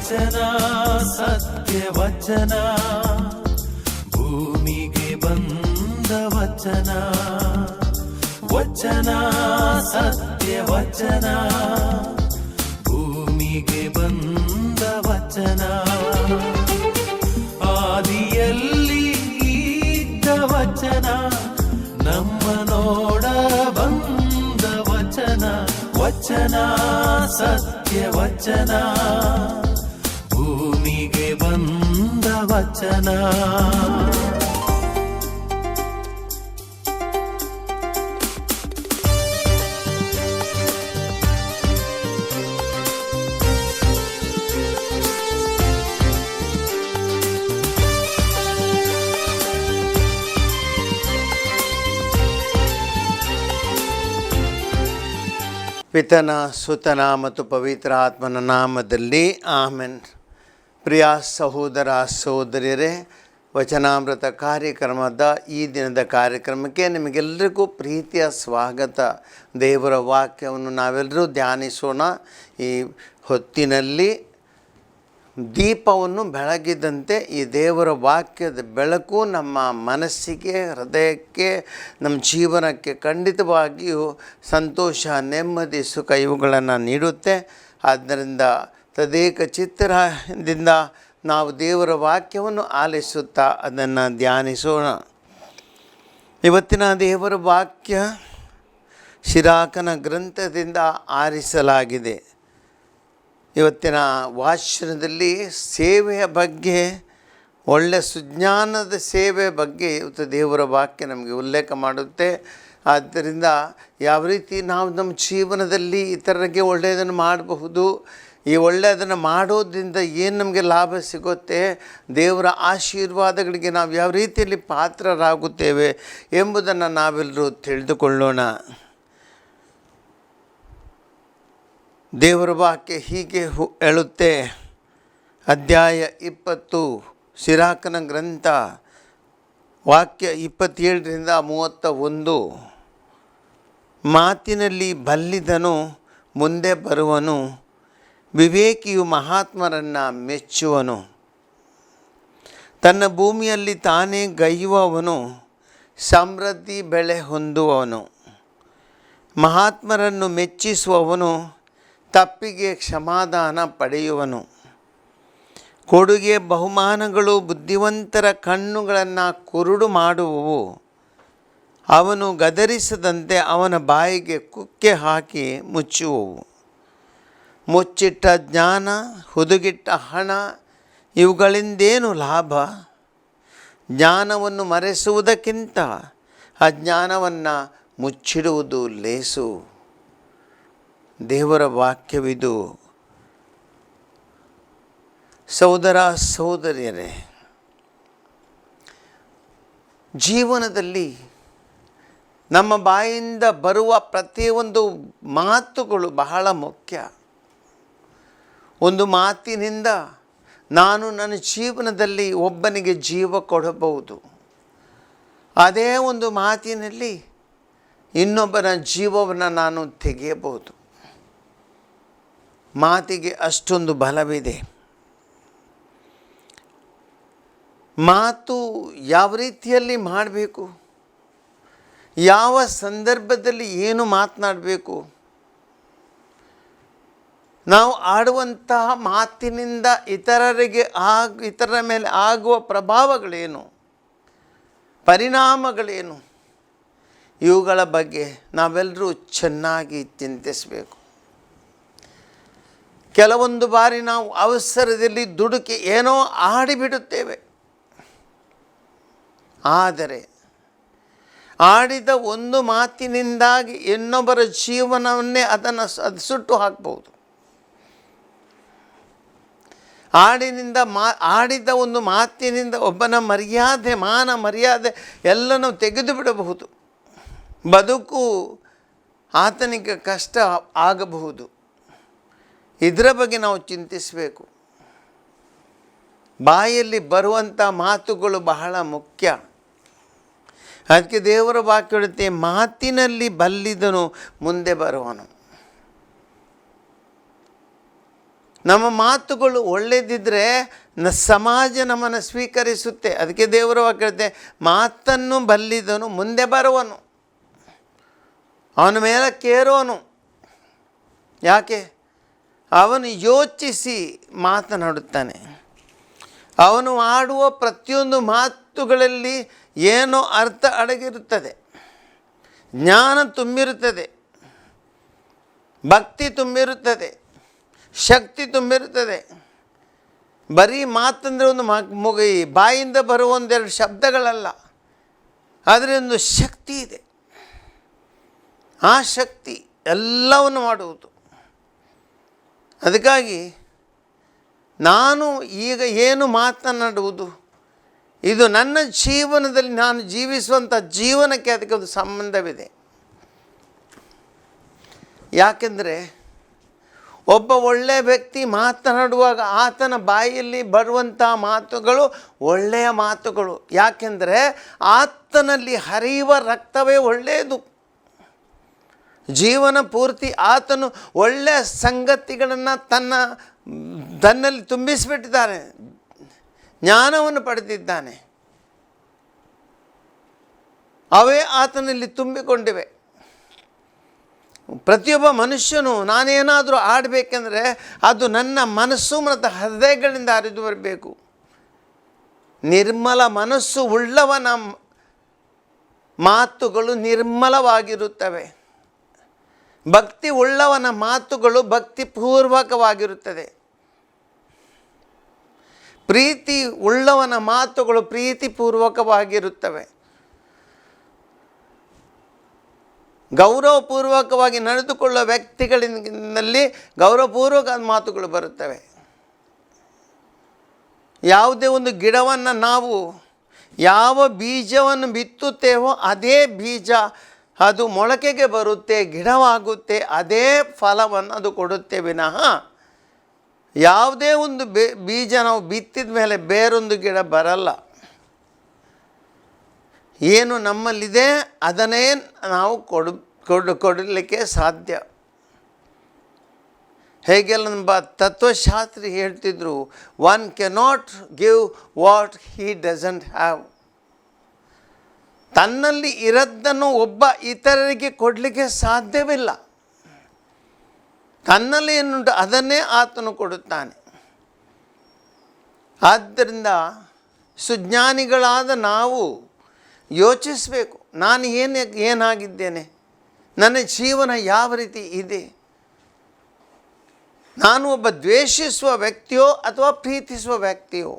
ವಚನ ಸತ್ಯ ವಚನ, ಭೂಮಿಗೆ ಬಂದ ವಚನ. ವಚನ ಸತ್ಯ ವಚನ, ಭೂಮಿಗೆ ಬಂದ ವಚನ. ಆದಿಯಲ್ಲಿ ಇದ್ದ ವಚನ, ನಮ್ಮ ನೋಡ ಬಂದ ವಚನ. ವಚನ ಸತ್ಯ ವಚನ, ಭೂಮಿಗೆ ಬಂದ ವಚನ. ಪಿತನ ಸುತನ ಮತ್ತು ಪವಿತ್ರ ಆತ್ಮನ ನಾಮದಲ್ಲಿ ಆಮೆನ್. ಪ್ರಿಯ ಸಹೋದರ ಸಹೋದರಿಯರೇ, ವಚನಾಮೃತ ಕಾರ್ಯಕ್ರಮದ ಈ ದಿನದ ಕಾರ್ಯಕ್ರಮಕ್ಕೆ ನಿಮಗೆಲ್ಲರಿಗೂ ಪ್ರೀತಿಯ ಸ್ವಾಗತ. ದೇವರ ವಾಕ್ಯವನ್ನು ನಾವೆಲ್ಲರೂ ಧ್ಯಾನಿಸೋಣ. ಈ ಹೊತ್ತಿನಲ್ಲಿ ದೀಪವನ್ನು ಬೆಳಗಿದಂತೆ ಈ ದೇವರ ವಾಕ್ಯದ ಬೆಳಕು ನಮ್ಮ ಮನಸ್ಸಿಗೆ, ಹೃದಯಕ್ಕೆ, ನಮ್ಮ ಜೀವನಕ್ಕೆ ಖಂಡಿತವಾಗಿಯೂ ಸಂತೋಷ, ನೆಮ್ಮದಿ, ಸುಖ ಇವುಗಳನ್ನು ನೀಡುತ್ತೆ. ಆದ್ದರಿಂದ ತದೇಕ ಚಿತ್ತದಿಂದ ನಾವು ದೇವರ ವಾಕ್ಯವನ್ನು ಆಲಿಸುತ್ತಾ ಅದನ್ನು ಧ್ಯಾನಿಸೋಣ. ಇವತ್ತಿನ ದೇವರ ವಾಕ್ಯ ಶಿರಾಕನ ಗ್ರಂಥದಿಂದ ಆರಿಸಲಾಗಿದೆ. ಇವತ್ತಿನ ವಾಚನದಲ್ಲಿ ಸೇವೆಯ ಬಗ್ಗೆ, ಒಳ್ಳೆಯ ಸುಜ್ಞಾನದ ಸೇವೆಯ ಬಗ್ಗೆ ಇವತ್ತು ದೇವರ ವಾಕ್ಯ ನಮಗೆ ಉಲ್ಲೇಖ ಮಾಡುತ್ತೆ. ಆದ್ದರಿಂದ ಯಾವ ರೀತಿ ನಾವು ನಮ್ಮ ಜೀವನದಲ್ಲಿ ಇತರರಿಗೆ ಒಳ್ಳೆಯದನ್ನು ಮಾಡಬಹುದು, ಈ ಒಳ್ಳೆಯದನ್ನು ಮಾಡೋದ್ರಿಂದ ಏನು ನಮಗೆ ಲಾಭ ಸಿಗುತ್ತೆ, ದೇವರ ಆಶೀರ್ವಾದಗಳಿಗೆ ನಾವು ಯಾವ ರೀತಿಯಲ್ಲಿ ಪಾತ್ರರಾಗುತ್ತೇವೆ ಎಂಬುದನ್ನು ನಾವೆಲ್ಲರೂ ತಿಳಿದುಕೊಳ್ಳೋಣ. ದೇವರ ವಾಕ್ಯ ಹೀಗೆ ಹೇಳುತ್ತೆ. ಅಧ್ಯಾಯ 20 ಶಿರಾಕನ ಗ್ರಂಥ, ವಾಕ್ಯ 27-31. ಮಾತಿನಲ್ಲಿ ಬಲ್ಲಿದನು ಮುಂದೆ ಬರುವನು, ವಿವೇಕಿಯು ಮಹಾತ್ಮರನ್ನು ಮೆಚ್ಚುವನು. ತನ್ನ ಭೂಮಿಯಲ್ಲಿ ತಾನೇ ಗೈಯುವವನು ಸಮೃದ್ಧಿ ಬೆಳೆ ಹೊಂದುವವನು. ಮಹಾತ್ಮರನ್ನು ಮೆಚ್ಚಿಸುವವನು ತಪ್ಪಿಗೆ ಕ್ಷಮಾದಾನ ಪಡೆಯುವನು. ಕೊಡುಗೆ ಬಹುಮಾನಗಳು ಬುದ್ಧಿವಂತರ ಕಣ್ಣುಗಳನ್ನು ಕುರುಡು ಮಾಡುವವು. ಅವನು ಗದರಿಸದಂತೆ ಅವನ ಬಾಯಿಗೆ ಕುಕ್ಕೆ ಹಾಕಿ ಮುಚ್ಚುವವು. ಮುಚ್ಚಿಟ್ಟ ಜ್ಞಾನ, ಹುದುಗಿಟ್ಟ ಹಣ ಇವುಗಳಿಂದೇನು ಲಾಭ? ಜ್ಞಾನವನ್ನು ಮರೆಸುವುದಕ್ಕಿಂತ ಅಜ್ಞಾನವನ್ನು ಮುಚ್ಚಿಡುವುದು ಲೇಸು. ದೇವರ ವಾಕ್ಯವಿದು. ಸಹೋದರ ಸಹೋದರಿಯರೇ, ಜೀವನದಲ್ಲಿ ನಮ್ಮ ಬಾಯಿಂದ ಬರುವ ಪ್ರತಿಯೊಂದು ಮಾತುಗಳು ಬಹಳ ಮುಖ್ಯ. ಒಂದು ಮಾತಿನಿಂದ ನಾನು ನನ್ನ ಜೀವನದಲ್ಲಿ ಒಬ್ಬನಿಗೆ ಜೀವ ಕೊಡಬಹುದು. ಅದೇ ಒಂದು ಮಾತಿನಲ್ಲಿ ಇನ್ನೊಬ್ಬನ ಜೀವವನ್ನು ನಾನು ತೆಗೆಯಬಹುದು. ಮಾತಿಗೆ ಅಷ್ಟೊಂದು ಬಲವಿದೆ. ಮಾತು ಯಾವ ರೀತಿಯಲ್ಲಿ ಮಾಡಬೇಕು, ಯಾವ ಸಂದರ್ಭದಲ್ಲಿ ಏನು ಮಾತನಾಡಬೇಕು, ನಾವು ಆಡುವಂತಹ ಮಾತಿನಿಂದ ಇತರರ ಮೇಲೆ ಆಗುವ ಪ್ರಭಾವಗಳೇನು, ಪರಿಣಾಮಗಳೇನು, ಇವುಗಳ ಬಗ್ಗೆ ನಾವೆಲ್ಲರೂ ಚೆನ್ನಾಗಿ ಚಿಂತಿಸಬೇಕು. ಕೆಲವೊಂದು ಬಾರಿ ನಾವು ಅವಸರದಲ್ಲಿ ದುಡುಕಿ ಏನೋ ಆಡಿಬಿಡುತ್ತೇವೆ. ಆದರೆ ಆಡಿದ ಒಂದು ಮಾತಿನಿಂದಾಗಿ ಇನ್ನೊಬ್ಬರ ಜೀವನವನ್ನೇ ಅದು ಸುಟ್ಟು ಹಾಕ್ಬೋದು. ಆಡಿದ ಒಂದು ಮಾತಿನಿಂದ ಒಬ್ಬನ ಮರ್ಯಾದೆ, ಮಾನ ಮರ್ಯಾದೆ ಎಲ್ಲನೂ ತೆಗೆದು ಬಿಡಬಹುದು. ಬದುಕು ಆತನಿಗೆ ಕಷ್ಟ ಆಗಬಹುದು. ಇದರ ಬಗ್ಗೆ ನಾವು ಚಿಂತಿಸಬೇಕು. ಬಾಯಲ್ಲಿ ಬರುವಂಥ ಮಾತುಗಳು ಬಹಳ ಮುಖ್ಯ. ಅದಕ್ಕೆ ದೇವರ ವಾಕ್ಯ ಹೇಳುತ್ತೆ, ಮಾತಿನಲ್ಲಿ ಬಲ್ಲಿದನು ಮುಂದೆ ಬರುವನು. ನಮ್ಮ ಮಾತುಗಳು ಒಳ್ಳೆಯದಿದ್ದರೆ ಸಮಾಜ ನಮ್ಮನ್ನು ಸ್ವೀಕರಿಸುತ್ತೆ. ಅದಕ್ಕೆ ದೇವರು ಹೇಳ್ತೆ, ಮಾತನ್ನು ಬಲ್ಲಿದನು ಮುಂದೆ ಬರುವನು, ಅವನ ಮೇಲೆ ಕೇರೋನು. ಯಾಕೆ? ಅವನು ಯೋಚಿಸಿ ಮಾತನಾಡುತ್ತಾನೆ. ಅವನು ಆಡುವ ಪ್ರತಿಯೊಂದು ಮಾತುಗಳಲ್ಲಿ ಏನೋ ಅರ್ಥ ಅಡಗಿರುತ್ತದೆ, ಜ್ಞಾನ ತುಂಬಿರುತ್ತದೆ, ಭಕ್ತಿ ತುಂಬಿರುತ್ತದೆ, ಶಕ್ತಿ ತುಂಬಿರುತ್ತದೆ. ಬರೀ ಮಾತಂದರೆ ಒಂದು ಬಾಯಿಂದ ಬರುವ ಒಂದೆರಡು ಶಬ್ದಗಳಲ್ಲ, ಆದರೆ ಒಂದು ಶಕ್ತಿ ಇದೆ. ಆ ಶಕ್ತಿ ಎಲ್ಲವನ್ನು ಮಾಡುವುದು. ಅದಕ್ಕಾಗಿ ನಾನು ಈಗ ಏನು ಮಾತನಾಡುವುದು, ಇದು ನನ್ನ ಜೀವನದಲ್ಲಿ ನಾನು ಜೀವಿಸುವಂಥ ಜೀವನಕ್ಕೆ ಅದಕ್ಕೆ ಒಂದು ಸಂಬಂಧವಿದೆ. ಯಾಕೆಂದರೆ ಒಬ್ಬ ಒಳ್ಳೆಯ ವ್ಯಕ್ತಿ ಮಾತನಾಡುವಾಗ ಆತನ ಬಾಯಲ್ಲಿ ಬರುವಂಥ ಮಾತುಗಳು ಒಳ್ಳೆಯ ಮಾತುಗಳು. ಯಾಕೆಂದರೆ ಆತನಲ್ಲಿ ಹರಿಯುವ ರಕ್ತವೇ ಒಳ್ಳೆಯದು. ಜೀವನ ಪೂರ್ತಿ ಆತನು ಒಳ್ಳೆಯ ಸಂಗತಿಗಳನ್ನು ತನ್ನಲ್ಲಿ ತುಂಬಿಸಿಬಿಟ್ಟಿದ್ದಾನೆ, ಜ್ಞಾನವನ್ನು ಪಡೆದಿದ್ದಾನೆ. ಅವೇ ಆತನಲ್ಲಿ ತುಂಬಿಕೊಂಡಿವೆ. ಪ್ರತಿಯೊಬ್ಬ ಮನುಷ್ಯನು ನಾನೇನಾದರೂ ಆಡಬೇಕೆಂದರೆ ಅದು ನನ್ನ ಮನಸ್ಸು ಮತ್ತು ಹೃದಯಗಳಿಂದ ಹರಿದು ಬರಬೇಕು. ನಿರ್ಮಲ ಮನಸ್ಸು ಉಳ್ಳವನ ಮಾತುಗಳು ನಿರ್ಮಲವಾಗಿರುತ್ತವೆ. ಭಕ್ತಿ ಉಳ್ಳವನ ಮಾತುಗಳು ಭಕ್ತಿಪೂರ್ವಕವಾಗಿರುತ್ತದೆ. ಪ್ರೀತಿ ಉಳ್ಳವನ ಮಾತುಗಳು ಪ್ರೀತಿಪೂರ್ವಕವಾಗಿರುತ್ತವೆ. ಗೌರವಪೂರ್ವಕವಾಗಿ ನಡೆದುಕೊಳ್ಳುವ ವ್ಯಕ್ತಿಗಳಿಂದಲ್ಲಿ ಗೌರವಪೂರ್ವಕ ಮಾತುಗಳು ಬರುತ್ತವೆ. ಯಾವುದೇ ಒಂದು ಗಿಡವನ್ನು ನಾವು ಯಾವ ಬೀಜವನ್ನು ಬಿತ್ತುತ್ತೇವೋ ಅದೇ ಬೀಜ ಅದು ಮೊಳಕೆಗೆ ಬರುತ್ತೆ, ಗಿಡವಾಗುತ್ತೆ, ಅದೇ ಫಲವನ್ನು ಅದು ಕೊಡುತ್ತೆ ವಿನಃ ಯಾವುದೇ ಒಂದು ಬೀಜ ನಾವು ಬಿತ್ತಿದ ಮೇಲೆ ಬೇರೊಂದು ಗಿಡ ಬರಲ್ಲ. ಏನು ನಮ್ಮಲ್ಲಿದೆ ಅದನ್ನೇ ನಾವು ಕೊಡಲಿಕ್ಕೆ ಸಾಧ್ಯ. ಹೇಗೆಲ್ಲ ನಮ್ಮ ತತ್ವಶಾಸ್ತ್ರಿ ಹೇಳ್ತಿದ್ರು, one cannot give what he doesn't have. ತನ್ನಲ್ಲಿ ಇರದ್ದನ್ನು ಒಬ್ಬ ಇತರರಿಗೆ ಕೊಡಲಿಕ್ಕೆ ಸಾಧ್ಯವಿಲ್ಲ. ತನ್ನಲ್ಲಿ ಏನುಂಟು ಅದನ್ನೇ ಆತನು ಕೊಡುತ್ತಾನೆ. ಆದ್ದರಿಂದ ಸುಜ್ಞಾನಿಗಳಾದ ನಾವು ಯೋಚಿಸಬೇಕು, ನಾನು ಏನಾಗಿದ್ದೇನೆ, ನನ್ನ ಜೀವನ ಯಾವ ರೀತಿ ಇದೆ, ನಾನು ಒಬ್ಬ ದ್ವೇಷಿಸುವ ವ್ಯಕ್ತಿಯೋ ಅಥವಾ ಪ್ರೀತಿಸುವ ವ್ಯಕ್ತಿಯೋ.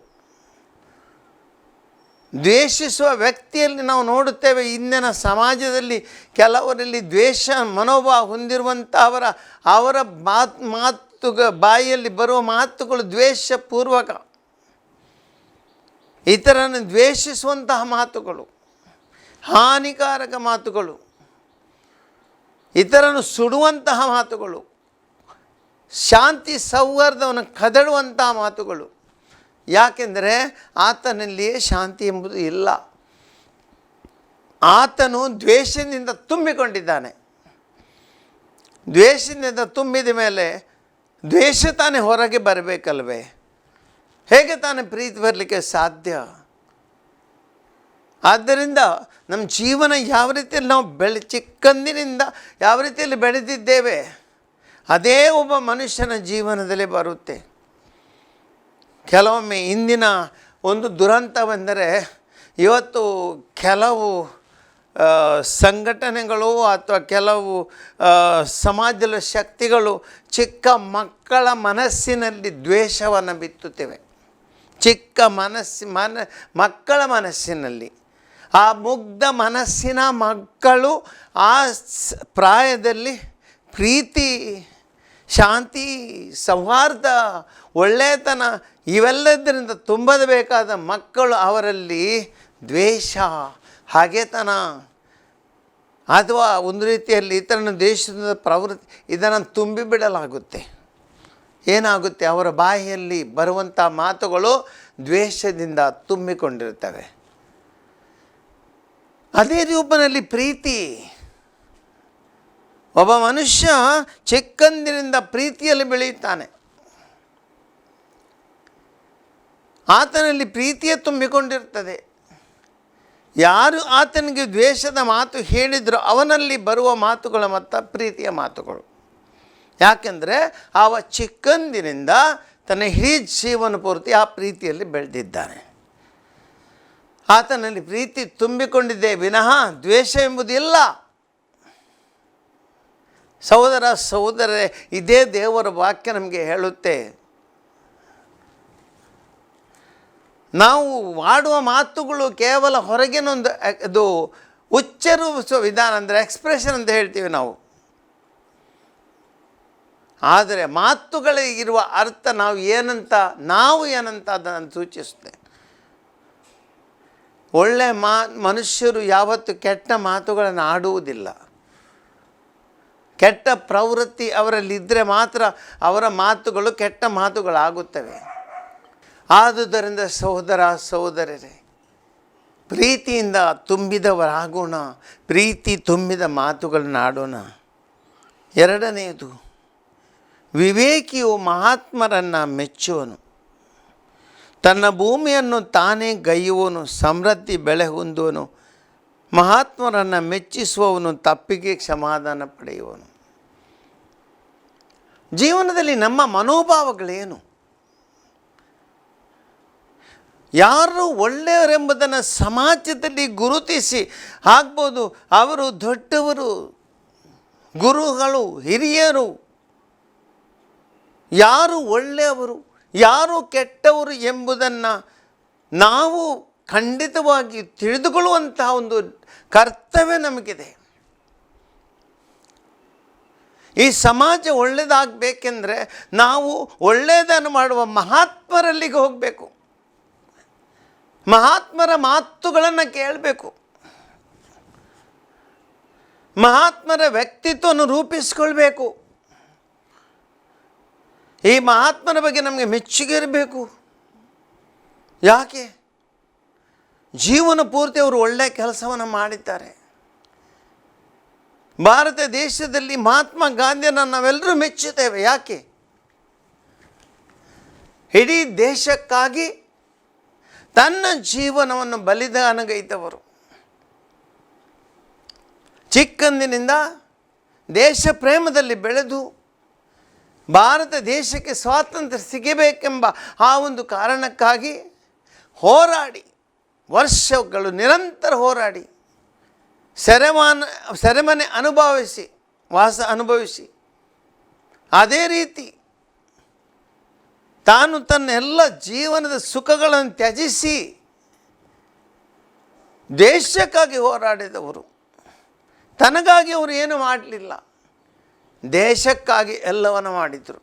ದ್ವೇಷಿಸುವ ವ್ಯಕ್ತಿಯಲ್ಲಿ ನಾವು ನೋಡುತ್ತೇವೆ, ಇಂದಿನ ಸಮಾಜದಲ್ಲಿ ಕೆಲವರಲ್ಲಿ ದ್ವೇಷ ಮನೋಭಾವ ಹೊಂದಿರುವಂಥ ಅವರ ಬಾಯಿಯಲ್ಲಿ ಬರುವ ಮಾತುಗಳು ದ್ವೇಷಪೂರ್ವಕ, ಇತರನ್ನು ದ್ವೇಷಿಸುವಂತಹ ಮಾತುಗಳು, ಹಾನಿಕಾರಕ ಮಾತುಗಳು, ಇತರನ್ನು ಸುಡುವಂತಹ ಮಾತುಗಳು, ಶಾಂತಿ ಸೌಹಾರ್ದವನ್ನು ಕದಡುವಂತಹ ಮಾತುಗಳು. ಯಾಕೆಂದರೆ ಆತನಲ್ಲಿಯೇ ಶಾಂತಿ ಎಂಬುದು ಇಲ್ಲ. ಆತನು ದ್ವೇಷದಿಂದ ತುಂಬಿಕೊಂಡಿದ್ದಾನೆ. ದ್ವೇಷದಿಂದ ತುಂಬಿದ ಮೇಲೆ ದ್ವೇಷ ತಾನೇ ಹೊರಗೆ ಬರಬೇಕಲ್ವೇ? ಹೇಗೆ ತಾನೇ ಪ್ರೀತಿ ಬರಲಿಕ್ಕೆ ಸಾಧ್ಯ? ಆದ್ದರಿಂದ ನಮ್ಮ ಜೀವನ ಯಾವ ರೀತಿಯಲ್ಲಿ ನಾವು ಚಿಕ್ಕಂದಿನಿಂದ ಯಾವ ರೀತಿಯಲ್ಲಿ ಬೆಳೆದಿದ್ದೇವೆ ಅದೇ ಒಬ್ಬ ಮನುಷ್ಯನ ಜೀವನದಲ್ಲಿ ಬರುತ್ತೆ. ಕೆಲವೊಮ್ಮೆ ಇಂದಿನ ಒಂದು ದುರಂತವೆಂದರೆ, ಇವತ್ತು ಕೆಲವು ಸಂಘಟನೆಗಳು ಅಥವಾ ಕೆಲವು ಸಮಾಜದ ಶಕ್ತಿಗಳು ಚಿಕ್ಕ ಮಕ್ಕಳ ಮನಸ್ಸಿನಲ್ಲಿ ದ್ವೇಷವನ್ನು ಬಿತ್ತುತ್ತಿವೆ. ಚಿಕ್ಕ ಮಕ್ಕಳ ಮನಸ್ಸಿನಲ್ಲಿ, ಆ ಮುಗ್ಧ ಮನಸ್ಸಿನ ಮಕ್ಕಳು ಆ ಪ್ರಾಯದಲ್ಲಿ ಪ್ರೀತಿ, ಶಾಂತಿ, ಸೌಹಾರ್ದ, ಒಳ್ಳೆಯತನ ಇವೆಲ್ಲದರಿಂದ ತುಂಬಬೇಕಾದ ಮಕ್ಕಳು ಅವರಲ್ಲಿ ದ್ವೇಷ, ಹಾಗೆತನ ಅಥವಾ ಒಂದು ರೀತಿಯಲ್ಲಿ ಇತರನ ದೇಶದ ಪ್ರವೃತ್ತಿ ಇದನ್ನು ತುಂಬಿಬಿಡಲಾಗುತ್ತೆ. ಏನಾಗುತ್ತೆ? ಅವರ ಬಾಯಿಯಲ್ಲಿ ಬರುವಂಥ ಮಾತುಗಳು ದ್ವೇಷದಿಂದ ತುಂಬಿಕೊಂಡಿರ್ತವೆ. ಅದೇ ರೂಪದಲ್ಲಿ ಪ್ರೀತಿ, ಒಬ್ಬ ಮನುಷ್ಯ ಚಿಕ್ಕಂದಿನಿಂದ ಪ್ರೀತಿಯಲ್ಲಿ ಬೆಳೆಯುತ್ತಾನೆ. ಆತನಲ್ಲಿ ಪ್ರೀತಿಯೇ ತುಂಬಿಕೊಂಡಿರ್ತದೆ. ಯಾರು ಆತನಿಗೆ ದ್ವೇಷದ ಮಾತು ಹೇಳಿದರೂ ಅವನಲ್ಲಿ ಬರುವ ಮಾತುಗಳ ಮೊತ್ತ ಪ್ರೀತಿಯ ಮಾತುಗಳು. ಯಾಕೆಂದರೆ ಅವ ಚಿಕ್ಕಂದಿನಿಂದ ತನ್ನ ಇಡೀ ಜೀವನ ಪೂರ್ತಿ ಆ ಪ್ರೀತಿಯಲ್ಲಿ ಬೆಳೆದಿದ್ದಾನೆ. ಆತನಲ್ಲಿ ಪ್ರೀತಿ ತುಂಬಿಕೊಂಡಿದ್ದೇ ವಿನಃ ದ್ವೇಷ ಎಂಬುದಿಲ್ಲ. ಸಹೋದರ ಸಹೋದರರೇ, ಇದೇ ದೇವರ ವಾಕ್ಯ ನಮಗೆ ಹೇಳುತ್ತೆ, ನಾವು ಆಡುವ ಮಾತುಗಳು ಕೇವಲ ಹೊರಗಿನೊಂದು ಅದು ಉಚ್ಚರಿಸುವ ವಿಧಾನ, ಅಂದರೆ ಎಕ್ಸ್ಪ್ರೆಷನ್ ಅಂತ ಹೇಳ್ತೀವಿ ನಾವು. ಆದರೆ ಮಾತುಗಳಿಗಿರುವ ಅರ್ಥ ನಾವು ಏನಂತ ಅದನ್ನು ಸೂಚಿಸುತ್ತೆ. ಒಳ್ಳೆಯ ಮನುಷ್ಯರು ಯಾವತ್ತು ಕೆಟ್ಟ ಮಾತುಗಳನ್ನು ಆಡುವುದಿಲ್ಲ. ಕೆಟ್ಟ ಪ್ರವೃತ್ತಿ ಅವರಲ್ಲಿದ್ದರೆ ಮಾತ್ರ ಅವರ ಮಾತುಗಳು ಕೆಟ್ಟ ಮಾತುಗಳಾಗುತ್ತವೆ. ಆದುದರಿಂದ ಸಹೋದರ ಸಹೋದರರೇ, ಪ್ರೀತಿಯಿಂದ ತುಂಬಿದವರಾಗೋಣ, ಪ್ರೀತಿ ತುಂಬಿದ ಮಾತುಗಳನ್ನು ಆಡೋಣ. ಎರಡನೆಯದು, ವಿವೇಕಿಯು ಮಹಾತ್ಮರನ್ನು ಮೆಚ್ಚುವನು, ತನ್ನ ಭೂಮಿಯನ್ನು ತಾನೇ ಗೈಯುವನು, ಸಮೃದ್ಧಿ ಬೆಳೆ ಹೊಂದುವನು, ಮಹಾತ್ಮರನ್ನು ಮೆಚ್ಚಿಸುವವನು ತಪ್ಪಿಗೆ ಕ್ಷಮಾದಾನ ಪಡೆಯುವನು. ಜೀವನದಲ್ಲಿ ನಮ್ಮ ಮನೋಭಾವಗಳೇನು? ಯಾರು ಒಳ್ಳೆಯವರೆಂಬುದನ್ನು ಸಮಾಜದಲ್ಲಿ ಗುರುತಿಸಿ ಆಗ್ಬೋದು. ಅವರು ದೊಡ್ಡವರು, ಗುರುಗಳು, ಹಿರಿಯರು, ಯಾರು ಒಳ್ಳೆಯವರು ಯಾರು ಕೆಟ್ಟವರು ಎಂಬುದನ್ನು ನಾವು ಖಂಡಿತವಾಗಿ ತಿಳಿದುಕೊಳ್ಳುವಂತಹ ಒಂದು ಕರ್ತವ್ಯ ನಮಗಿದೆ. ಈ ಸಮಾಜ ಒಳ್ಳೆಯದಾಗಬೇಕೆಂದರೆ ನಾವು ಒಳ್ಳೆಯದನ್ನು ಮಾಡುವ ಮಹಾತ್ಮರಲ್ಲಿಗೆ ಹೋಗಬೇಕು, ಮಹಾತ್ಮರ ಮಾತುಗಳನ್ನು ಕೇಳಬೇಕು, ಮಹಾತ್ಮರ ವ್ಯಕ್ತಿತ್ವವನ್ನು ರೂಪಿಸ್ಕೊಳ್ಬೇಕು. ಈ ಮಹಾತ್ಮರ ಬಗ್ಗೆ ನಮಗೆ ಮೆಚ್ಚುಗೆ ಇರಬೇಕು. ಯಾಕೆ? ಜೀವನ ಪೂರ್ತಿ ಅವರು ಒಳ್ಳೆಯ ಕೆಲಸವನ್ನು ಮಾಡಿದ್ದಾರೆ. ಭಾರತ ದೇಶದಲ್ಲಿ ಮಹಾತ್ಮ ಗಾಂಧಿಯನ್ನು ನಾವೆಲ್ಲರೂ ಮೆಚ್ಚುತ್ತೇವೆ. ಯಾಕೆ? ಇಡೀ ದೇಶಕ್ಕಾಗಿ ತನ್ನ ಜೀವನವನ್ನು ಬಲಿದಾನಗೈದವರು. ಚಿಕ್ಕಂದಿನಿಂದ ದೇಶ ಪ್ರೇಮದಲ್ಲಿ ಬೆಳೆದು ಭಾರತ ದೇಶಕ್ಕೆ ಸ್ವಾತಂತ್ರ್ಯ ಸಿಗಬೇಕೆಂಬ ಆ ಒಂದು ಕಾರಣಕ್ಕಾಗಿ ಹೋರಾಡಿ, ವರ್ಷಗಳು ನಿರಂತರ ಹೋರಾಡಿ, ಸೆರೆಮನೆ ಅನುಭವಿಸಿ ಅದೇ ರೀತಿ ತಾನು ತನ್ನ ಎಲ್ಲ ಜೀವನದ ಸುಖಗಳನ್ನು ತ್ಯಜಿಸಿ ದೇಶಕ್ಕಾಗಿ ಹೋರಾಡಿದವರು. ತನಗಾಗಿ ಅವರು ಏನು ಮಾಡಲಿಲ್ಲ, ದೇಶಕ್ಕಾಗಿ ಎಲ್ಲವನ್ನು ಮಾಡಿದರು.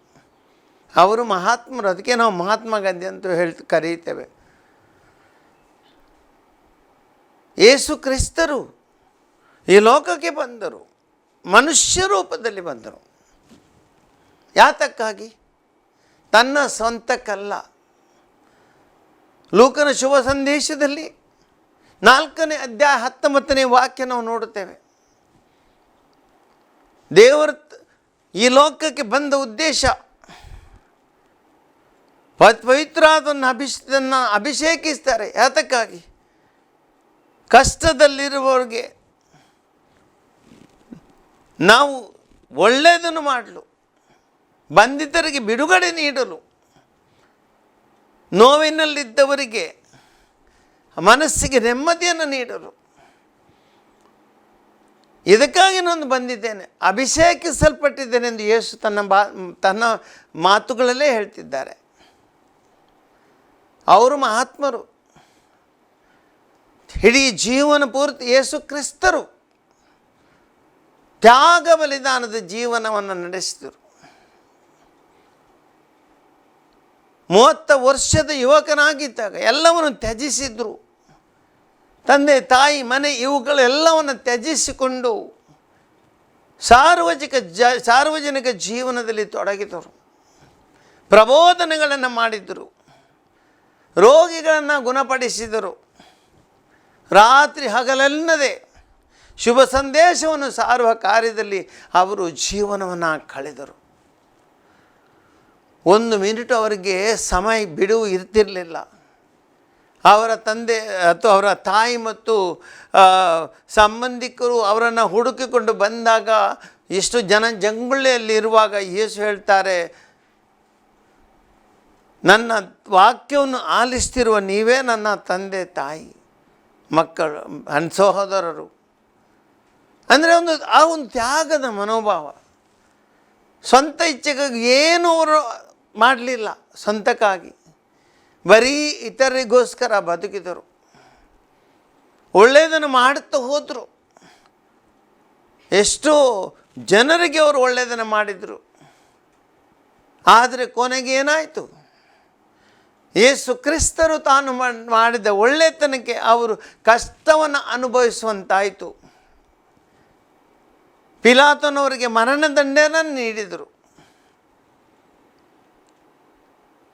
ಅವರು ಮಹಾತ್ಮರು. ಅದಕ್ಕೆ ನಾವು ಮಹಾತ್ಮ ಗಾಂಧಿ ಅಂತ ಕರೀತೇವೆ. ಯೇಸು ಕ್ರಿಸ್ತರು ಈ ಲೋಕಕ್ಕೆ ಬಂದರು, ಮನುಷ್ಯ ರೂಪದಲ್ಲಿ ಬಂದರು. ಯಾತಕ್ಕಾಗಿ? ತನ್ನ ಸ್ವಂತಕ್ಕಲ್ಲ. ಲೂಕನ ಶುಭ ಸಂದೇಶದಲ್ಲಿ 4ನೇ ಅಧ್ಯಾಯ 19ನೇ ವಾಕ್ಯ ನಾವು ನೋಡುತ್ತೇವೆ. ದೇವರ ಈ ಲೋಕಕ್ಕೆ ಬಂದ ಉದ್ದೇಶ ಪವಿತ್ರಾತ್ಮನ ಅಭಿಷೇಕಿಸ್ತಾರೆ. ಯಾತಕ್ಕಾಗಿ? ಕಷ್ಟದಲ್ಲಿರುವವರಿಗೆ ನಾವು ಒಳ್ಳೆಯದನ್ನು ಮಾಡಲು, ಬಂಧಿತರಿಗೆ ಬಿಡುಗಡೆ ನೀಡಲು, ನೋವಿನಲ್ಲಿದ್ದವರಿಗೆ ಮನಸ್ಸಿಗೆ ನೆಮ್ಮದಿಯನ್ನು ನೀಡಲು, ಇದಕ್ಕಾಗಿ ನಾನು ಬಂದಿದ್ದೇನೆ, ಅಭಿಷೇಕಿಸಲ್ಪಟ್ಟಿದ್ದೇನೆ ಎಂದು ಯೇಸು ತನ್ನ ಮಾತುಗಳಲ್ಲೇ ಹೇಳ್ತಿದ್ದಾರೆ. ಅವರು ಮಹಾತ್ಮರು. ಇಡೀ ಜೀವನ ಪೂರ್ತಿ ಯೇಸು ಕ್ರಿಸ್ತರು ತ್ಯಾಗ ಬಲಿದಾನದ ಜೀವನವನ್ನು ನಡೆಸಿದರು. 30 ವರ್ಷದ ಯುವಕನಾಗಿದ್ದಾಗ ಎಲ್ಲವನ್ನು ತ್ಯಜಿಸಿದರು. ತಂದೆ ತಾಯಿ ಮನೆ ಇವುಗಳೆಲ್ಲವನ್ನು ತ್ಯಜಿಸಿಕೊಂಡು ಸಾರ್ವಜನಿಕ ಜೀವನದಲ್ಲಿ ತೊಡಗಿದರು. ಪ್ರಬೋಧನೆಗಳನ್ನು ಮಾಡಿದರು, ರೋಗಿಗಳನ್ನು ಗುಣಪಡಿಸಿದರು. ರಾತ್ರಿ ಹಗಲೆನ್ನದೆ ಶುಭ ಸಂದೇಶವನ್ನು ಸಾರುವ ಕಾರ್ಯದಲ್ಲಿ ಅವರು ಜೀವನವನ್ನು ಕಳೆದರು. 1 ಮಿನಿಟ್ ಅವರಿಗೆ ಸಮಯ ಬಿಡುವು ಇರ್ತಿರಲಿಲ್ಲ. ಅವರ ತಂದೆ ಅಥವಾ ಅವರ ತಾಯಿ ಮತ್ತು ಸಂಬಂಧಿಕರು ಅವರನ್ನು ಹುಡುಕಿಕೊಂಡು ಬಂದಾಗ ಎಷ್ಟು ಜಂಗುಳಿಯಲ್ಲಿರುವಾಗ ಯೇಸು ಹೇಳ್ತಾರೆ, ನನ್ನ ವಾಕ್ಯವನ್ನು ಆಲಿಸ್ತಿರುವ ನೀವೇ ನನ್ನ ತಂದೆ ತಾಯಿ ಮಕ್ಕಳು ಸಹೋದರರು. ಅಂದರೆ ಆ ಒಂದು ತ್ಯಾಗದ ಮನೋಭಾವ. ಸ್ವಂತ ಇಚ್ಛೆಗಾಗಿ ಏನೂ ಅವರು ಮಾಡಲಿಲ್ಲ, ಸ್ವಂತಕ್ಕಾಗಿ ಬರೀ ಇತರರಿಗೋಸ್ಕರ ಬದುಕಿದರು. ಒಳ್ಳೆಯದನ್ನು ಮಾಡುತ್ತಾ ಹೋದರು. ಎಷ್ಟೋ ಜನರಿಗೆ ಅವರು ಒಳ್ಳೆಯದನ್ನು ಮಾಡಿದರು. ಆದರೆ ಕೊನೆಗೆ ಏನಾಯಿತು? ಯೇಸು ಕ್ರಿಸ್ತರು ತಾನು ಮಾಡಿದ ಒಳ್ಳೆತನಕ್ಕೆ ಅವರು ಕಷ್ಟವನ್ನು ಅನುಭವಿಸುವಂತಾಯಿತು. ಪಿಲಾತನವರಿಗೆ ಮರಣದಂಡನೆಯನ್ನು ನೀಡಿದರು.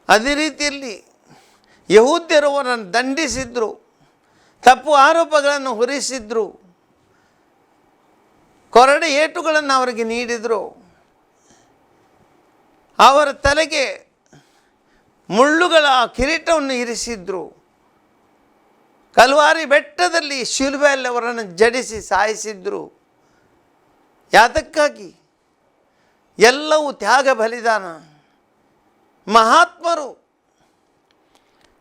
ಅದೇ ರೀತಿಯಲ್ಲಿ ಯಹೂದ್ಯರು ಅವರನ್ನು ದಂಡಿಸಿದ್ರು, ತಪ್ಪು ಆರೋಪಗಳನ್ನು ಹೊರಿಸಿದ್ರು, ಕೊರಡೆ ಏಟುಗಳನ್ನು ಅವರಿಗೆ ನೀಡಿದರು. ಅವರ ತಲೆಗೆ ಮುಳ್ಳುಗಳ ಕಿರೀಟವನ್ನು ಇರಿಸಿದ್ರು. ಕಲ್ವಾರಿ ಬೆಟ್ಟದಲ್ಲಿ ಶಿಲುಬೆಯಲ್ಲಿ ಅವರನ್ನು ಜಡಿಸಿ ಸಾಯಿಸಿದ್ರು. ಯಾತಕ್ಕಾಗಿ? ಎಲ್ಲವೂ ತ್ಯಾಗ ಬಲಿದಾನ. ಮಹಾತ್ಮರು,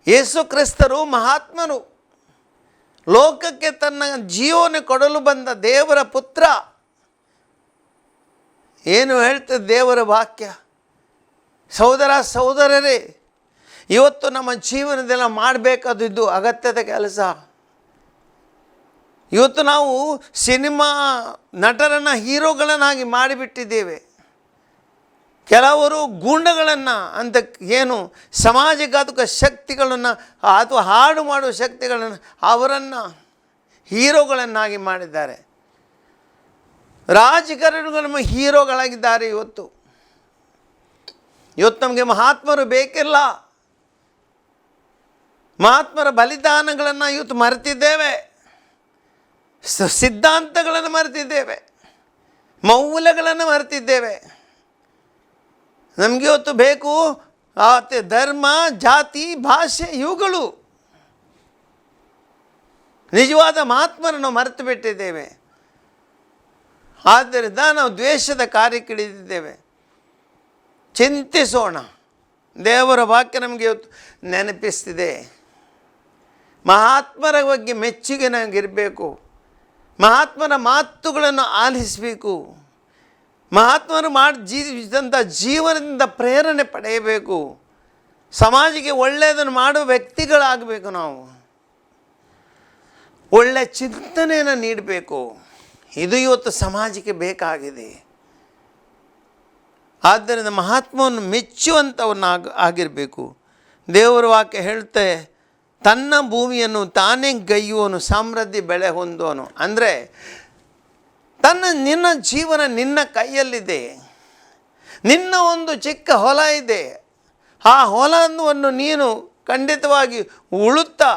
ಯೇಸು ಕ್ರಿಸ್ತರು ಮಹಾತ್ಮರು. ಲೋಕಕ್ಕೆ ತನ್ನ ಜೀವನ ಕೊಡಲು ಬಂದ ದೇವರ ಪುತ್ರ. ಏನು ಹೇಳ್ತದೆ ದೇವರ ವಾಕ್ಯ? ಸಹೋದರ ಸಹೋದರರೇ, ಇವತ್ತು ನಮ್ಮ ಜೀವನದೆಲ್ಲ ಮಾಡಬೇಕಾದದ್ದು ಅಗತ್ಯದ ಕೆಲಸ. ಇವತ್ತು ನಾವು ಸಿನಿಮಾ ನಟರನ್ನು ಹೀರೋಗಳನ್ನಾಗಿ ಮಾಡಿಬಿಟ್ಟಿದ್ದೇವೆ. ಕೆಲವರು ಗೂಂಡಗಳನ್ನು ಅಂತ ಏನು ಸಮಾಜಘಾತಕ ಶಕ್ತಿಗಳನ್ನು ಅಥವಾ ಹಾಡು ಮಾಡುವ ಶಕ್ತಿಗಳನ್ನು ಅವರನ್ನು ಹೀರೋಗಳನ್ನಾಗಿ ಮಾಡಿದ್ದಾರೆ. ರಾಜಕಾರಣಿಗಳು ಹೀರೋಗಳಾಗಿದ್ದಾರೆ. ಇವತ್ತು ನಮಗೆ ಮಹಾತ್ಮರು ಬೇಕಿಲ್ಲ. ಮಹಾತ್ಮರ ಬಲಿದಾನಗಳನ್ನು ಇವತ್ತು ಮರೆತಿದ್ದೇವೆ. ಸಿದ್ಧಾಂತಗಳನ್ನು ಮರೆತಿದ್ದೇವೆ. ಮೌಲ್ಯಗಳನ್ನು ಮರೆತಿದ್ದೇವೆ. ನಮಗೆ ಇವತ್ತು ಬೇಕು ಧರ್ಮ, ಜಾತಿ, ಭಾಷೆ, ಇವುಗಳು. ನಿಜವಾದ ಮಹಾತ್ಮರನ್ನು ಮರೆತು ಬಿಟ್ಟಿದ್ದೇವೆ. ಆದ್ದರಿಂದ ನಾವು ದ್ವೇಷದ ಕಾರ್ಯಕ್ಕಿಳಿದಿದ್ದೇವೆ. ಚಿಂತಿಸೋಣ. ದೇವರ ವಾಕ್ಯ ನಮಗೆ ಇವತ್ತು ನೆನಪಿಸ್ತಿದೆ. ಮಹಾತ್ಮರ ಬಗ್ಗೆ ಮೆಚ್ಚುಗೆ ನಮಗಿರಬೇಕು. ಮಹಾತ್ಮರ ಮಾತುಗಳನ್ನು ಆಲಿಸಬೇಕು. ಮಹಾತ್ಮರು ಜೀವಿಸಿದಂಥ ಜೀವನದಿಂದ ಪ್ರೇರಣೆ ಪಡೆಯಬೇಕು. ಸಮಾಜಕ್ಕೆ ಒಳ್ಳೆಯದನ್ನು ಮಾಡುವ ವ್ಯಕ್ತಿಗಳಾಗಬೇಕು. ನಾವು ಒಳ್ಳೆಯ ಚಿಂತನೆಯನ್ನು ನೀಡಬೇಕು. ಇದು ಇವತ್ತು ಸಮಾಜಕ್ಕೆ ಬೇಕಾಗಿದೆ. ಆದ್ದರಿಂದ ಮಹಾತ್ಮವನ್ನು ಮೆಚ್ಚುವಂಥವನ್ನ ಆಗಿರಬೇಕು. ದೇವರ ವಾಕ್ಯ ಹೇಳ್ತೆ, ತನ್ನ ಭೂಮಿಯನ್ನು ತಾನೇ ಗೈಯುವನು, ಸಮೃದ್ಧಿ ಬೆಳೆ ಹೊಂದುವನು. ಅಂದರೆ ನಿನ್ನ ಜೀವನ ನಿನ್ನ ಕೈಯಲ್ಲಿದೆ. ನಿನ್ನ ಒಂದು ಚಿಕ್ಕ ಹೊಲ ಇದೆ. ಆ ಹೊಲವನ್ನು ನೀನು ಖಂಡಿತವಾಗಿ ಉಳುತ್ತಾ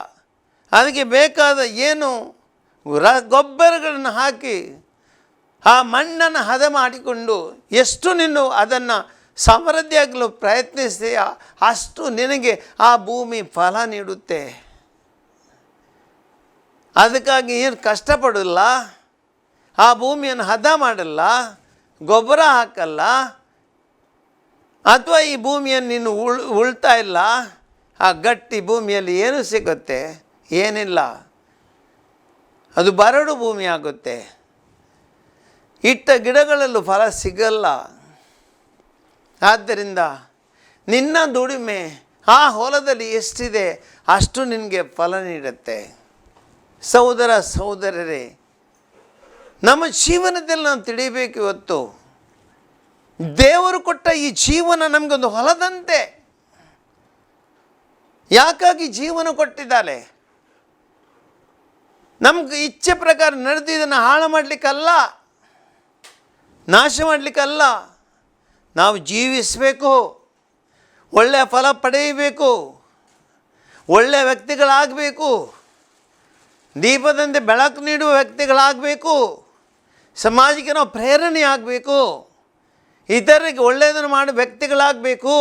ಅದಕ್ಕೆ ಬೇಕಾದ ಏನು ಗೊಬ್ಬರಗಳನ್ನು ಹಾಕಿ ಆ ಮಣ್ಣನ್ನು ಹದ ಮಾಡಿಕೊಂಡು ಎಷ್ಟು ನೀನು ಅದನ್ನು ಸಮೃದ್ಧಿಯಾಗಲು ಪ್ರಯತ್ನಿಸ್ತೀಯ, ಅಷ್ಟು ನಿನಗೆ ಆ ಭೂಮಿ ಫಲ ನೀಡುತ್ತೆ. ಅದಕ್ಕಾಗಿ ಏನು ಕಷ್ಟಪಡಲ್ಲ, ಆ ಭೂಮಿಯನ್ನು ಹದ ಮಾಡಲ್ಲ, ಗೊಬ್ಬರ ಹಾಕಲ್ಲ, ಅಥವಾ ಈ ಭೂಮಿಯನ್ನು ನೀನು ಉಳ್ತಾ ಇಲ್ಲ. ಆ ಗಟ್ಟಿ ಭೂಮಿಯಲ್ಲಿ ಏನು ಸಿಗುತ್ತೆ? ಏನಿಲ್ಲ. ಅದು ಬರಡು ಭೂಮಿ ಆಗುತ್ತೆ. ಇಟ್ಟ ಗಿಡಗಳಲ್ಲೂ ಫಲ ಸಿಗಲ್ಲ. ಆದ್ದರಿಂದ ನಿನ್ನ ದುಡಿಮೆ ಆ ಹೊಲದಲ್ಲಿ ಎಷ್ಟಿದೆ ಅಷ್ಟು ನಿನಗೆ ಫಲ ನೀಡುತ್ತೆ. ಸಹೋದರ ಸಹೋದರರೇ, ನಮ್ಮ ಜೀವನದಲ್ಲಿ ನಾವು ತಿಳಿಬೇಕು. ಇವತ್ತು ದೇವರು ಕೊಟ್ಟ ಈ ಜೀವನ ನಮಗೊಂದು ಹೊಲದಂತೆ. ಯಾಕಾಗಿ ಜೀವನ ಕೊಟ್ಟಿದ್ದಾನೆ? ನಮ್ಗೆ ಇಚ್ಛೆ ಪ್ರಕಾರ ನಡೆದು ಇದನ್ನು ಹಾಳು ಮಾಡಲಿಕ್ಕಲ್ಲ, ನಾಶ ಮಾಡಲಿಕ್ಕಲ್ಲ. ನಾವು ಜೀವಿಸಬೇಕು, ಒಳ್ಳೆಯ ಫಲ ಪಡೆಯಬೇಕು, ಒಳ್ಳೆಯ ವ್ಯಕ್ತಿಗಳಾಗಬೇಕು, ದೀಪದಂತೆ ಬೆಳಕು ನೀಡುವ ವ್ಯಕ್ತಿಗಳಾಗಬೇಕು, ಸಮಾಜಕ್ಕೆ ನಾವು ಪ್ರೇರಣೆ ಆಗಬೇಕು, ಇತರರಿಗೆ ಒಳ್ಳೆಯದನ್ನು ಮಾಡುವ ವ್ಯಕ್ತಿಗಳಾಗಬೇಕು.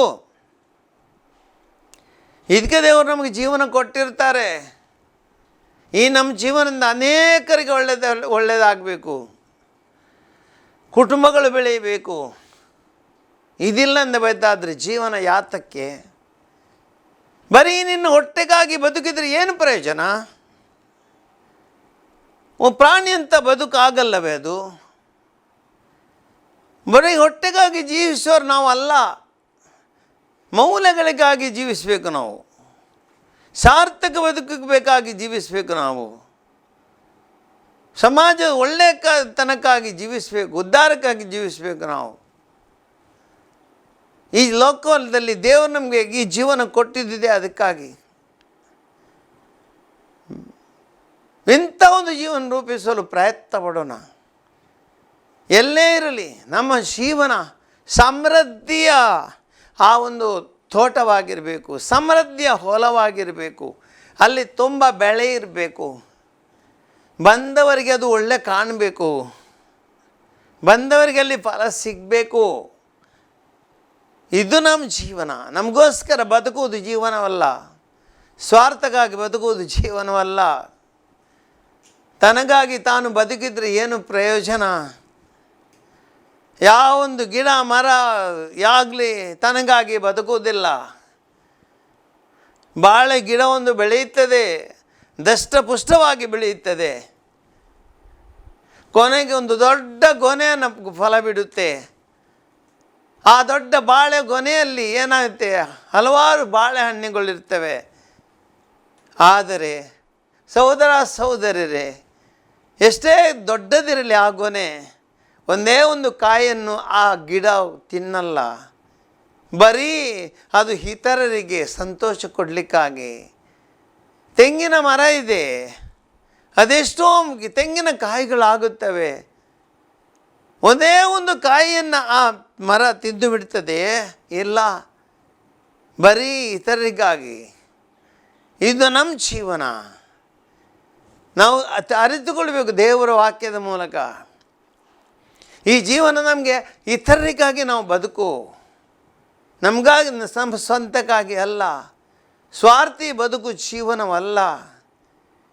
ಇದಕ್ಕೆ ದೇವರು ನಮಗೆ ಜೀವನ ಕೊಟ್ಟಿರ್ತಾರೆ. ಈ ನಮ್ಮ ಜೀವನದಿಂದ ಅನೇಕರಿಗೆ ಒಳ್ಳೆಯದಾಗಬೇಕು, ಕುಟುಂಬಗಳು ಬೆಳೆಯಬೇಕು. ಇದಿಲ್ಲ ಎಂದಬೇಕಾದ್ರೆ ಜೀವನ ಯಾತಕ್ಕೆ? ಬರೀ ನಿನ್ನ ಹೊಟ್ಟೆಗಾಗಿ ಬದುಕಿದರೆ ಏನು ಪ್ರಯೋಜನ? ಪ್ರಾಣಿ ಅಂತ ಬದುಕಾಗಲ್ಲವೇ ಅದು? ಬರೀ ಹೊಟ್ಟೆಗಾಗಿ ಜೀವಿಸೋರು ನಾವು ಅಲ್ಲ, ಮೌಲ್ಯಗಳಿಗಾಗಿ ಜೀವಿಸಬೇಕು. ನಾವು ಸಾರ್ಥಕ ಬದುಕಬೇಕಾಗಿ ಜೀವಿಸಬೇಕು. ನಾವು ಸಮಾಜದ ಒಳ್ಳೆಯ ತನಕ್ಕಾಗಿ ಜೀವಿಸಬೇಕು, ಉದ್ಧಾರಕ್ಕಾಗಿ ಜೀವಿಸಬೇಕು. ನಾವು ಈ ಲೋಕದಲ್ಲಿ ದೇವರು ನಮಗೆ ಈ ಜೀವನ ಕೊಟ್ಟಿದ್ದಿದೆ ಅದಕ್ಕಾಗಿ. ಇಂಥ ಒಂದು ಜೀವನ ರೂಪಿಸಲು ಪ್ರಯತ್ನ ಪಡೋಣ. ಎಲ್ಲೇ ಇರಲಿ ನಮ್ಮ ಜೀವನ ಸಮೃದ್ಧಿಯ ಆ ಒಂದು ತೋಟವಾಗಿರಬೇಕು, ಸಮೃದ್ಧಿಯ ಹೊಲವಾಗಿರಬೇಕು. ಅಲ್ಲಿ ತುಂಬ ಬೆಳೆ ಇರಬೇಕು, ಬಂದವರಿಗೆ ಅದು ಒಳ್ಳೆ ಕಾಣಬೇಕು, ಬಂದವರಿಗೆ ಅಲ್ಲಿ ಫಲ ಸಿಗಬೇಕು. ಇದು ನಮ್ಮ ಜೀವನ. ನಮಗೋಸ್ಕರ ಬದುಕುವುದು ಜೀವನವಲ್ಲ, ಸ್ವಾರ್ಥಕ್ಕಾಗಿ ಬದುಕುವುದು ಜೀವನವಲ್ಲ. ತನಗಾಗಿ ತಾನು ಬದುಕಿದರೆ ಏನು ಪ್ರಯೋಜನ? ಯಾವೊಂದು ಗಿಡ ಮರ ಆಗಲಿ ತನಗಾಗಿ ಬದುಕುವುದಿಲ್ಲ. ಬಾಳೆ ಗಿಡ ಒಂದು ಬೆಳೆಯುತ್ತದೆ, ದಷ್ಟಪುಷ್ಟವಾಗಿ ಬೆಳೆಯುತ್ತದೆ, ಕೊನೆಗೆ ಒಂದು ದೊಡ್ಡ ಗೊನೆಯನ್ನು ಫಲ ಬಿಡುತ್ತೆ. ಆ ದೊಡ್ಡ ಬಾಳೆ ಗೊನೆಯಲ್ಲಿ ಏನಾಗುತ್ತೆ? ಹಲವಾರು ಬಾಳೆಹಣ್ಣುಗಳಿರ್ತವೆ. ಆದರೆ ಸಹೋದರ ಸಹೋದರರೇ, ಎಷ್ಟೇ ದೊಡ್ಡದಿರಲಿ ಆ ಗೊನೆ, ಒಂದೇ ಒಂದು ಕಾಯನ್ನು ಆ ಗಿಡ ತಿನ್ನಲ್ಲ. ಬರೀ ಅದು ಇತರರಿಗೆ ಸಂತೋಷ ಕೊಡಲಿಕ್ಕಾಗಿ. ತೆಂಗಿನ ಮರ ಇದೆ, ಅದೆಷ್ಟೋ ತೆಂಗಿನ ಕಾಯಿಗಳಾಗುತ್ತವೆ. ಒಂದೇ ಒಂದು ಕಾಯಿಯನ್ನು ಆ ಮರ ತಿಂದು ಬಿಡ್ತದೆ? ಇಲ್ಲ, ಬರೀ ಇತರರಿಗಾಗಿ. ಇದು ನಮ್ಮ ಜೀವನ. ನಾವು ಅರಿತುಕೊಳ್ಬೇಕು ದೇವರ ವಾಕ್ಯದ ಮೂಲಕ. ಈ ಜೀವನ ನಮಗೆ ಇತರರಿಗಾಗಿ ನಾವು ಬದುಕು, ನಮಗಾಗಿ ನಮ್ಮ ಸ್ವಂತಕ್ಕಾಗಿ ಅಲ್ಲ. ಸ್ವಾರ್ಥಿ ಬದುಕು ಜೀವನವಲ್ಲ.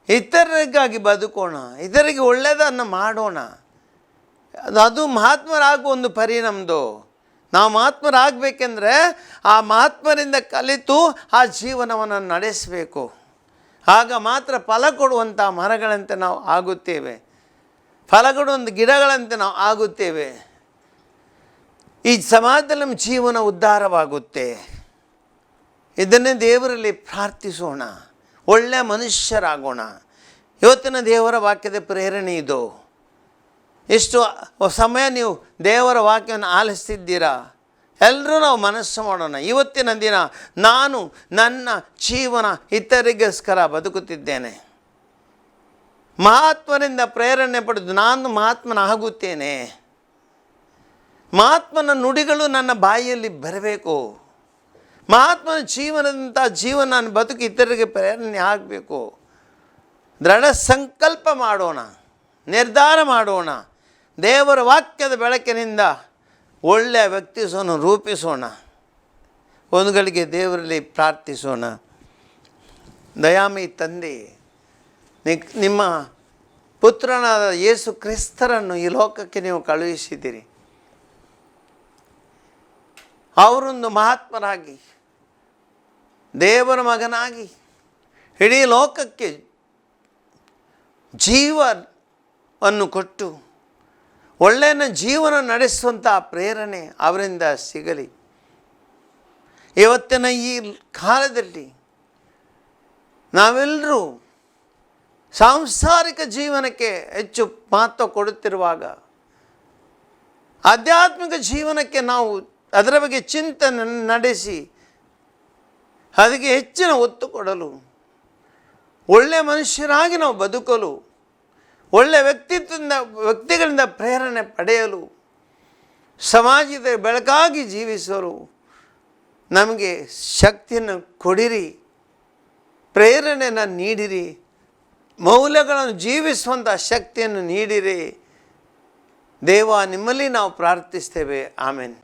ಇತರರಿಗಾಗಿ ಬದುಕೋಣ, ಇತರರಿಗೆ ಒಳ್ಳೆಯದನ್ನು ಮಾಡೋಣ. ಅದು ಮಹಾತ್ಮರಾಗುವ ಒಂದು ಪರಿ ನಮ್ಮದು. ನಾವು ಮಹಾತ್ಮರಾಗಬೇಕೆಂದ್ರೆ ಆ ಮಹಾತ್ಮರಿಂದ ಕಲಿತು ಆ ಜೀವನವನ್ನು ನಡೆಸಬೇಕು. ಆಗ ಮಾತ್ರ ಫಲ ಕೊಡುವಂಥ ಮರಗಳಂತೆ ನಾವು ಆಗುತ್ತೇವೆ, ಫಲ ಕೊಡುವಂಥ ಗಿಡಗಳಂತೆ ನಾವು ಆಗುತ್ತೇವೆ. ಈ ಸಮಾಜದಲ್ಲಿ ನಮ್ಮ ಜೀವನ ಉದ್ಧಾರವಾಗುತ್ತೆ. ಇದನ್ನೇ ದೇವರಲ್ಲಿ ಪ್ರಾರ್ಥಿಸೋಣ, ಒಳ್ಳೆಯ ಮನುಷ್ಯರಾಗೋಣ. ಇವತ್ತಿನ ದೇವರ ವಾಕ್ಯದ ಪ್ರೇರಣೆ ಇದು. ಎಷ್ಟು ಸಮಯ ನೀವು ದೇವರ ವಾಕ್ಯವನ್ನು ಆಲಿಸ್ತಿದ್ದೀರಾ? ಎಲ್ಲರೂ ನಾವು ಮನಸ್ಸು ಮಾಡೋಣ. ಇವತ್ತಿನ ದಿನ ನಾನು ನನ್ನ ಜೀವನ ಇತರಿಗೋಸ್ಕರ ಬದುಕುತ್ತಿದ್ದೇನೆ. ಮಹಾತ್ಮರಿಂದ ಪ್ರೇರಣೆ ಪಡೆದು ನಾನು ಮಹಾತ್ಮನಾಗುತ್ತೇನೆ. ಮಹಾತ್ಮನ ನುಡಿಗಳು ನನ್ನ ಬಾಯಿಯಲ್ಲಿ ಬರಬೇಕು. ಮಹಾತ್ಮನ ಜೀವನದಂಥ ಜೀವನ ನಾನು ಬದುಕು ಇತರರಿಗೆ ಪ್ರೇರಣೆ ಆಗಬೇಕು. ದೃಢ ಸಂಕಲ್ಪ ಮಾಡೋಣ, ನಿರ್ಧಾರ ಮಾಡೋಣ. ದೇವರ ವಾಕ್ಯದ ಬೆಳಕಿನಿಂದ ಒಳ್ಳೆಯ ವ್ಯಕ್ತಿತ್ವವನ್ನು ರೂಪಿಸೋಣ. ಒಂದು ಗಳಿಗೆ ದೇವರಲ್ಲಿ ಪ್ರಾರ್ಥಿಸೋಣ. ದಯಾಮಯಿ ತಂದೆ, ನಿಮ್ಮ ಪುತ್ರನಾದ ಯೇಸು ಕ್ರಿಸ್ತರನ್ನು ಈ ಲೋಕಕ್ಕೆ ನೀವು ಕಳುಹಿಸಿದ್ದೀರಿ. ಅವರೊಂದು ಮಹಾತ್ಮರಾಗಿ, ದೇವರ ಮಗನಾಗಿ ಇಡೀ ಲೋಕಕ್ಕೆ ಜೀವವನ್ನು ಕೊಟ್ಟು ಒಳ್ಳೆಯ ಜೀವನ ನಡೆಸುವಂಥ ಪ್ರೇರಣೆ ಅವರಿಂದ ಸಿಗಲಿ. ಇವತ್ತಿನ ಈ ಕಾಲದಲ್ಲಿ ನಾವೆಲ್ಲರೂ ಸಾಂಸಾರಿಕ ಜೀವನಕ್ಕೆ ಹೆಚ್ಚು ಮಹತ್ವ ಕೊಡುತ್ತಿರುವಾಗ ಆಧ್ಯಾತ್ಮಿಕ ಜೀವನಕ್ಕೆ ನಾವು ಅದರ ಬಗ್ಗೆ ಚಿಂತನೆ ನಡೆಸಿ ಅದಕ್ಕೆ ಹೆಚ್ಚಿನ ಒತ್ತು ಕೊಡಲು, ಒಳ್ಳೆಯ ಮನುಷ್ಯರಾಗಿ ನಾವು ಬದುಕಲು, ಒಳ್ಳೆಯ ವ್ಯಕ್ತಿಗಳಿಂದ ಪ್ರೇರಣೆ ಪಡೆಯಲು, ಸಮಾಜದ ಬೆಳಕಾಗಿ ಜೀವಿಸಲು ನಮಗೆ ಶಕ್ತಿಯನ್ನು ಕೊಡಿರಿ, ಪ್ರೇರಣೆಯನ್ನು ನೀಡಿರಿ, ಮೌಲ್ಯಗಳನ್ನು ಜೀವಿಸುವಂಥ ಶಕ್ತಿಯನ್ನು ನೀಡಿರಿ. ದೇವ, ನಿಮ್ಮಲ್ಲಿ ನಾವು ಪ್ರಾರ್ಥಿಸ್ತೇವೆ. ಆಮೆನ್.